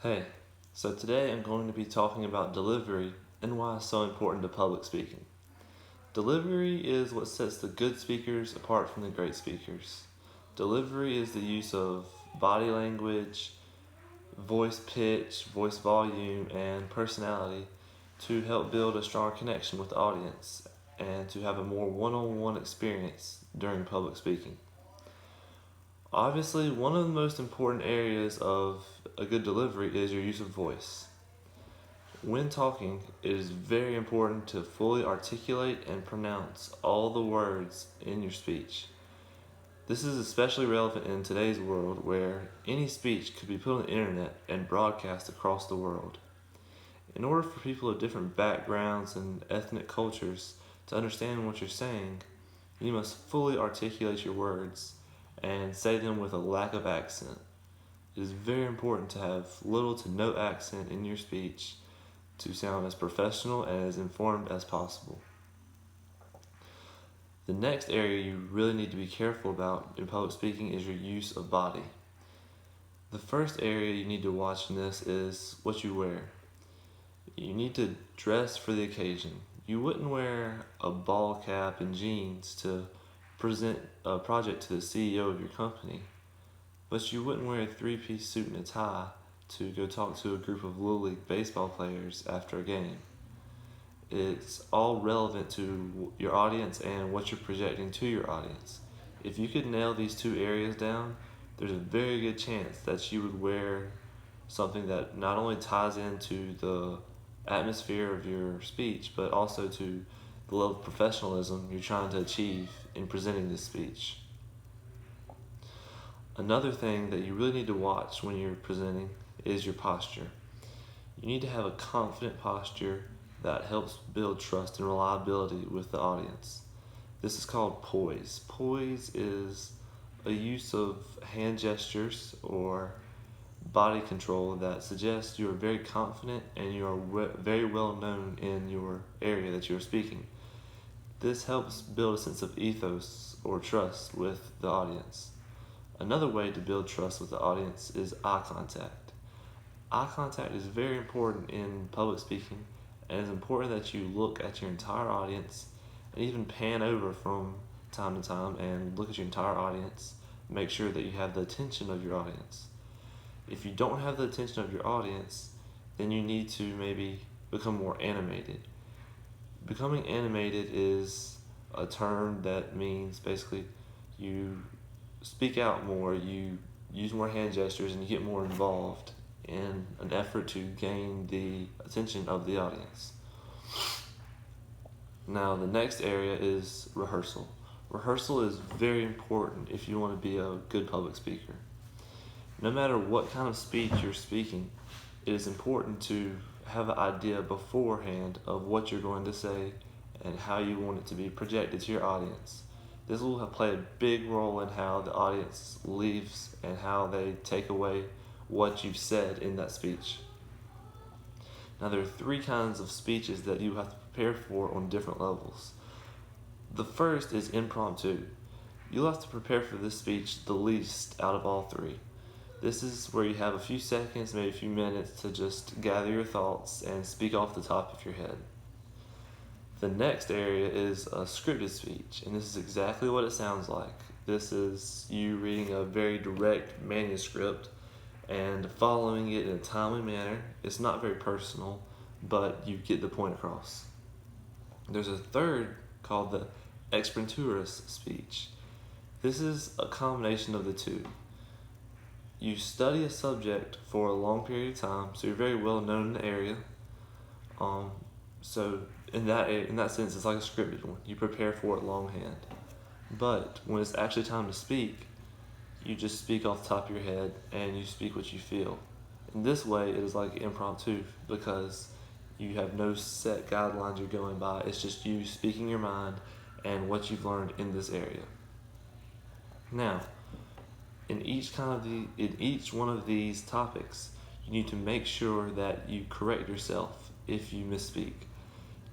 Hey, so today I'm going to be talking about delivery and why it's so important to public speaking. Delivery is what sets the good speakers apart from the great speakers. Delivery is the use of body language, voice pitch, voice volume, and personality to help build a strong connection with the audience and to have a more one on one experience during public speaking. Obviously, one of the most important areas of a good delivery is your use of voice. When talking, it is very important to fully articulate and pronounce all the words in your speech. This is especially relevant in today's world where any speech could be put on the internet and broadcast across the world. In order for people of different backgrounds and ethnic cultures to understand what you're saying, you must fully articulate your words and say them with a lack of accent. It is very important to have little to no accent in your speech to sound as professional and as informed as possible. The next area you really need to be careful about in public speaking is your use of body. The first area you need to watch in this is what you wear. You need to dress for the occasion. You wouldn't wear a ball cap and jeans to present a project to the CEO of your company, but you wouldn't wear a three-piece suit and a tie to go talk to a group of Little League baseball players after a game. It's all relevant to your audience and what you're projecting to your audience. If you could nail these two areas down, there's a very good chance that you would wear something that not only ties into the atmosphere of your speech, but also to the level of professionalism you're trying to achieve in presenting this speech. Another thing that you really need to watch when you're presenting is your posture. You need to have a confident posture that helps build trust and reliability with the audience. This is called poise. Poise is a use of hand gestures or body control that suggests you are very confident and you are very well known in your area that you are speaking. This helps build a sense of ethos or trust with the audience. Another way to build trust with the audience is eye contact. Eye contact is very important in public speaking, and it's important that you look at your entire audience and even pan over from time to time and look at your entire audience. Make sure that you have the attention of your audience. If you don't have the attention of your audience, then you need to maybe become more animated. Becoming animated is a term that means basically you speak out more, you use more hand gestures, and you get more involved in an effort to gain the attention of the audience. Now, the next area is rehearsal. Rehearsal is very important if you want to be a good public speaker. No matter what kind of speech you're speaking, it is important to have an idea beforehand of what you're going to say and how you want it to be projected to your audience. This will play a big role in how the audience leaves and how they take away what you've said in that speech. Now, there are three kinds of speeches that you have to prepare for on different levels. The first is impromptu. You'll have to prepare for this speech the least out of all three. This is where you have a few seconds, maybe a few minutes to just gather your thoughts and speak off the top of your head. The next area is a scripted speech, and this is exactly what it sounds like. This is you reading a very direct manuscript and following it in a timely manner. It's not very personal, but you get the point across. There's a third called the expressiveness speech. This is a combination of the two. You study a subject for a long period of time, so you're very well known in the area. So in that sense, it's like a scripted one. You prepare for it longhand. But when it's actually time to speak, you just speak off the top of your head and you speak what you feel. In this way, it is like impromptu because you have no set guidelines you're going by. It's just you speaking your mind and what you've learned in this area. Now, in each one of these topics, you need to make sure that you correct yourself if you misspeak.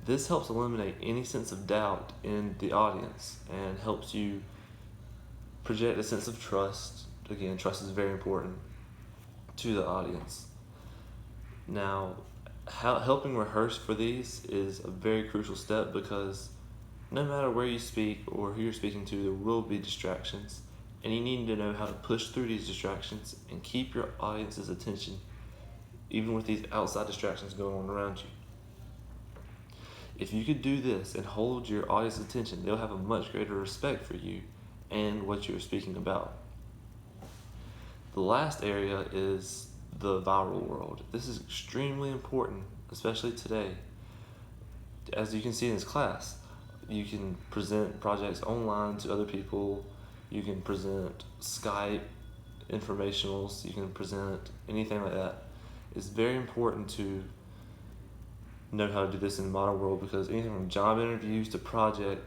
This helps eliminate any sense of doubt in the audience and helps you project a sense of trust. Again, trust is very important to the audience. Now, helping rehearse for these is a very crucial step because no matter where you speak or who you're speaking to, there will be distractions, and you need to know how to push through these distractions and keep your audience's attention, even with these outside distractions going on around you. If you could do this and hold your audience's attention, they'll have a much greater respect for you and what you're speaking about. The last area is the viral world. This is extremely important, especially today. As you can see in this class, you can present projects online to other people, you can present Skype informationals, you can present anything like that. It's very important to know how to do this in the modern world because anything from job interviews to project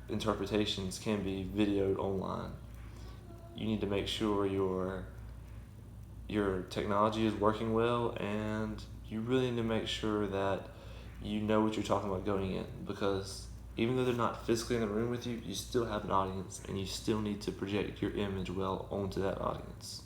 interpretations can be videoed online. You need to make sure your technology is working well, and you really need to make sure that you know what you're talking about going in, because even though they're not physically in the room with you, you still have an audience and you still need to project your image well onto that audience.